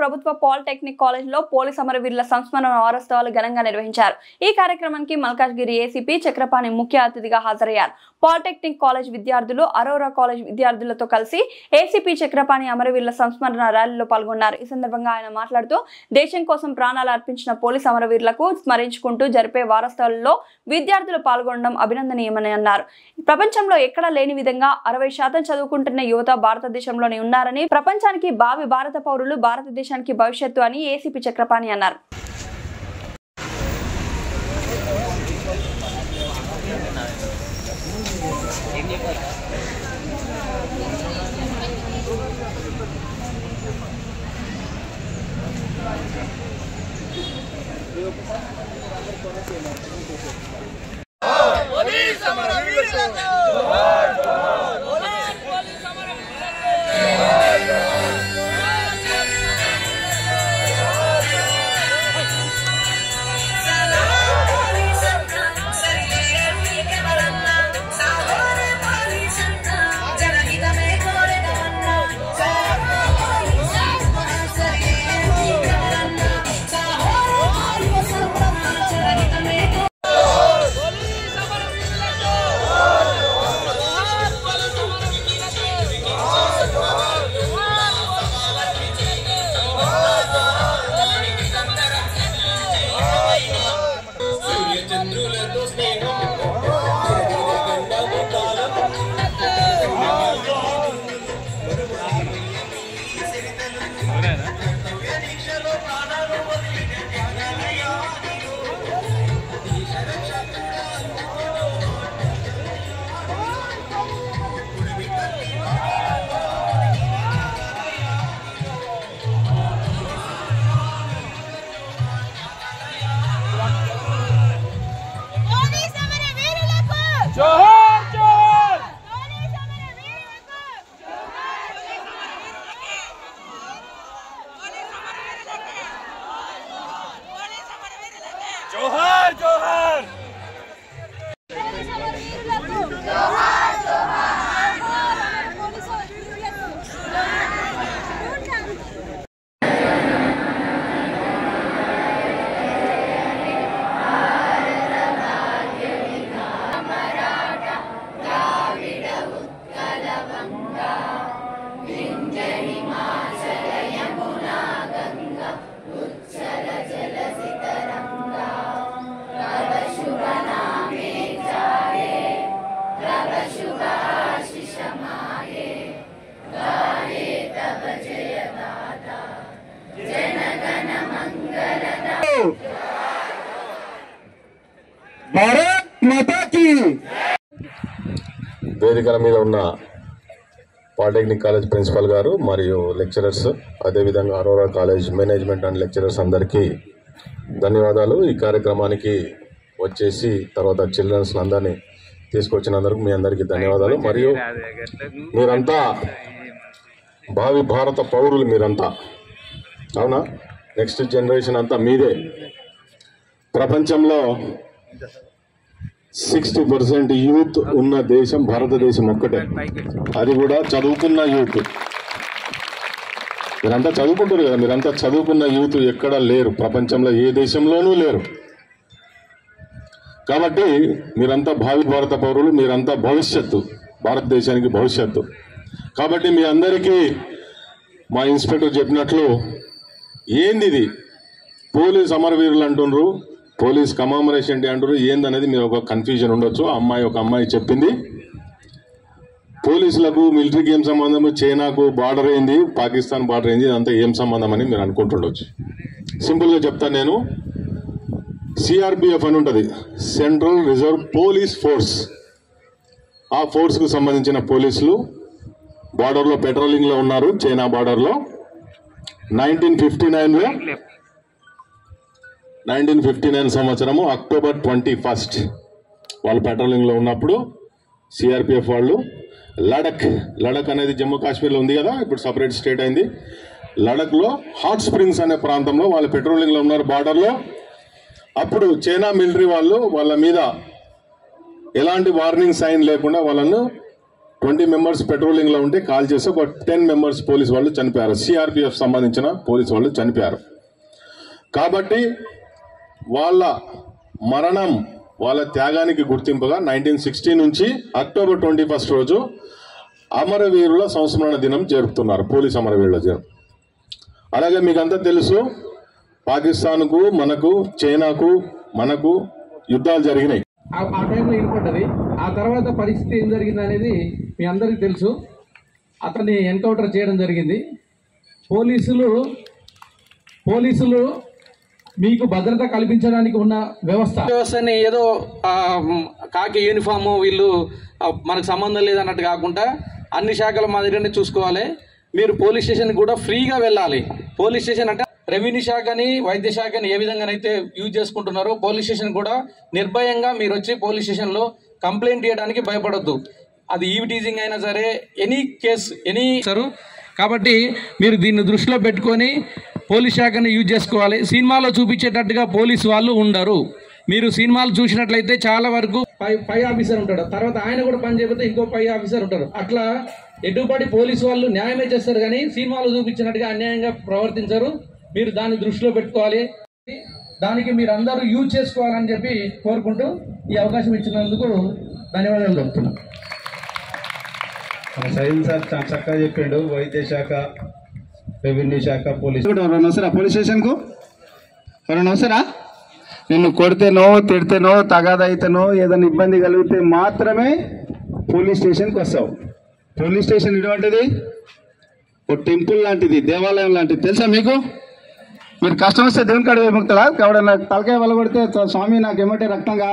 ప్రభుత్వ పాలిటెక్నిక్ కాలేజ్లో పోలీస్ అమరవీరుల సంస్మరణ వారోత్సవాలు ఘనంగా నిర్వహించారు. ఈ కార్యక్రమానికి మల్కాజ్గిరి ఏసీపీ చక్రపాణి ముఖ్య అతిథిగా హాజరయ్యారు. పాలిటెక్నిక్ కాలేజ్ విద్యార్థులు, అరోరా కాలేజ్ విద్యార్థులతో కలిసి ఏసీపీ చక్రపాణి అమరవీరుల సంస్మరణ ర్యాలీలో పాల్గొన్నారు. ఈ సందర్భంగా ఆయన మాట్లాడుతూ దేశం కోసం ప్రాణాలు అర్పించిన పోలీస్ అమరవీరులకు స్మరించుకుంటూ జరిపే వారోత్సవాల్లో విద్యార్థులు పాల్గొనడం అభినందనీయమని అన్నారు. ప్రపంచంలో ఎక్కడా లేని విధంగా 60% చదువుకుంటున్న యువత భారతదేశంలోనే ఉన్నారని, ప్రపంచానికి భావి భారత పౌరులు, భారతదేశానికి భవిష్యత్తు అని ఏసీపీ చక్రపాణి అన్నారు. जोहार जोहार भारत माता की। వేదికల మీద ఉన్న పాలిటెక్నిక్ కాలేజ్ ప్రిన్సిపల్ గారు మరియు లెక్చరర్స్, అదేవిధంగా Aurora college management and lecturers అందరికీ ధన్యవాదాలు. ఈ కార్యక్రమానికి వచ్చేసి తర్వాత చిల్డ్రన్స్ అందరినీ తీసుకొచ్చినందుకు మీ అందరికీ ధన్యవాదాలు. మరియు మీరంతా భావి భారత పౌరులు, మీరంతా అవునా? నెక్స్ట్ జనరేషన్ అంతా మీదే. ప్రపంచంలో 60% యూత్ ఉన్న దేశం భారతదేశం ఒక్కటే, అది కూడా చదువుకున్న యూత్. మీరంతా చదువుకుంటారు కదా, మీరంతా చదువుకున్న యూత్ ఎక్కడా లేరు, ప్రపంచంలో ఏ దేశంలోనూ లేరు. కాబట్టి మీరంతా భావి భారత పౌరులు, మీరంతా భవిష్యత్తు, భారతదేశానికి భవిష్యత్తు. కాబట్టి మీ అందరికీ మా ఇన్స్పెక్టర్ చెప్పినట్లు ఏంది ఇది పోలీస్ అమరవీరులు అంటున్నారు, పోలీస్ కమామరేషన్ డే అంటారు, ఏందనేది మీరు ఒక కన్ఫ్యూజన్ ఉండొచ్చు. ఒక అమ్మాయి చెప్పింది పోలీసులకు మిలిటరీకి ఏం సంబంధం, చైనాకు బార్డర్ అయింది, పాకిస్తాన్ బార్డర్ అయింది, ఇదంతా ఏం సంబంధం అని మీరు అనుకుంటుండొచ్చు. సింపుల్గా చెప్తాను నేను. సిఆర్పిఎఫ్ అని ఉంటుంది, సెంట్రల్ రిజర్వ్ పోలీస్ ఫోర్స్. ఆ ఫోర్స్కు సంబంధించిన పోలీసులు బార్డర్లో పెట్రోలింగ్లో ఉన్నారు, చైనా బార్డర్లో. 1959 సంవత్సరము అక్టోబర్ 21 వాళ్ళు పెట్రోలింగ్లో ఉన్నప్పుడు సిఆర్పిఎఫ్ వాళ్ళు లడక్ అనేది జమ్మూ కాశ్మీర్లో ఉంది కదా, ఇప్పుడు సపరేట్ స్టేట్ అయింది. లడఖ్లో హాట్ స్ప్రింగ్స్ అనే ప్రాంతంలో వాళ్ళు పెట్రోలింగ్లో ఉన్నారు బార్డర్లో. అప్పుడు చైనా మిలిటరీ వాళ్ళు వాళ్ళ మీద ఎలాంటి వార్నింగ్ సైన్ లేకుండా వాళ్ళను 20 మెంబర్స్ పెట్రోలింగ్లో ఉంటే కాల్ చేసి ఒక 10 మెంబర్స్ పోలీస్ వాళ్ళు చనిపోయారు. సిఆర్పిఎఫ్ సంబంధించిన పోలీస్ వాళ్ళు చనిపోయారు. కాబట్టి వాళ్ళ మరణం, వాళ్ళ త్యాగానికి గుర్తింపుగా 1960 నుంచి అక్టోబర్ 21 రోజు అమరవీరుల సంస్మరణ దినం జరుపుతున్నారు, పోలీస్ అమరవీరుల దినం. అలాగే మీకంతా తెలుసు, పాకిస్తాన్కు మనకు, చైనాకు మనకు యుద్ధాలు జరిగినాయి. ఆ టైంలో ఏర్పడ్డది. ఆ తర్వాత పరిస్థితి ఏం జరిగింది అనేది మీ అందరికీ తెలుసు. అతన్ని ఎన్కౌంటర్ చేయడం జరిగింది. పోలీసులు మీకు భద్రత కల్పించడానికి ఉన్న వ్యవస్థని ఏదో కాకి యూనిఫాము వీళ్ళు మనకు సంబంధం లేదన్నట్టు కాకుండా అన్ని శాఖల మాదిరిగానే చూసుకోవాలి. మీరు పోలీస్ స్టేషన్ కూడా ఫ్రీగా వెళ్ళాలి. పోలీస్ స్టేషన్ అంటే రెవెన్యూ శాఖని, వైద్య శాఖని ఏ విధంగానైతే యూజ్ చేసుకుంటున్నారో పోలీస్ స్టేషన్ కూడా నిర్భయంగా మీరు వచ్చి పోలీస్ స్టేషన్లో కంప్లైంట్ చేయడానికి భయపడొద్దు. అది ఈవిటీజింగ్ అయినా సరే, ఎనీ కేసు సార్. కాబట్టి మీరు దీన్ని దృష్టిలో పెట్టుకొని పోలీస్ శాఖని యూజ్ చేసుకోవాలి. సినిమాలో చూపించేటట్టుగా పోలీసు వాళ్ళు ఉండరు. మీరు సినిమాలు చూసినట్లయితే చాలా వరకు పై ఆఫీసర్ ఉంటాడు, తర్వాత ఆయన కూడా పని చేయకపోతే ఇంకో పై ఆఫీసర్ ఉంటారు. అట్లా ఎటుపడి పోలీసు వాళ్ళు న్యాయమే చేస్తారు, కానీ సినిమాలో చూపించినట్టుగా అన్యాయంగా ప్రవర్తించరు. మీరు దాన్ని దృష్టిలో పెట్టుకోవాలి. దానికి మీరు అందరూ యూజ్ చేసుకోవాలని చెప్పి కోరుకుంటూ ఈ అవకాశం ఇచ్చినందుకు ధన్యవాదాలు చెప్తున్నాను. సైన్ సార్ చాలా చక్కగా చెప్పిండు. వైద్య శాఖ, రెవెన్యూ శాఖ, పోలీస్. ఎవరైనా వస్తారా పోలీస్ స్టేషన్కు? ఎవరైనా వస్తారా? నిన్ను కొడితేనో, తిడితేనో, తగాదా అయితేనో, ఏదైనా ఇబ్బంది కలిగితే మాత్రమే పోలీస్ స్టేషన్కి వస్తావు. పోలీస్ స్టేషన్ ఇటువంటిది ఓ టెంపుల్ లాంటిది, దేవాలయం లాంటిది, తెలుసా మీకు? మీరు కష్టం వస్తే దేవుని కాడ విముక్తుడా? ఎవడన్నా తలకాయ వల్ల కొడితే స్వామి నాకు ఏమంటే రక్తంగా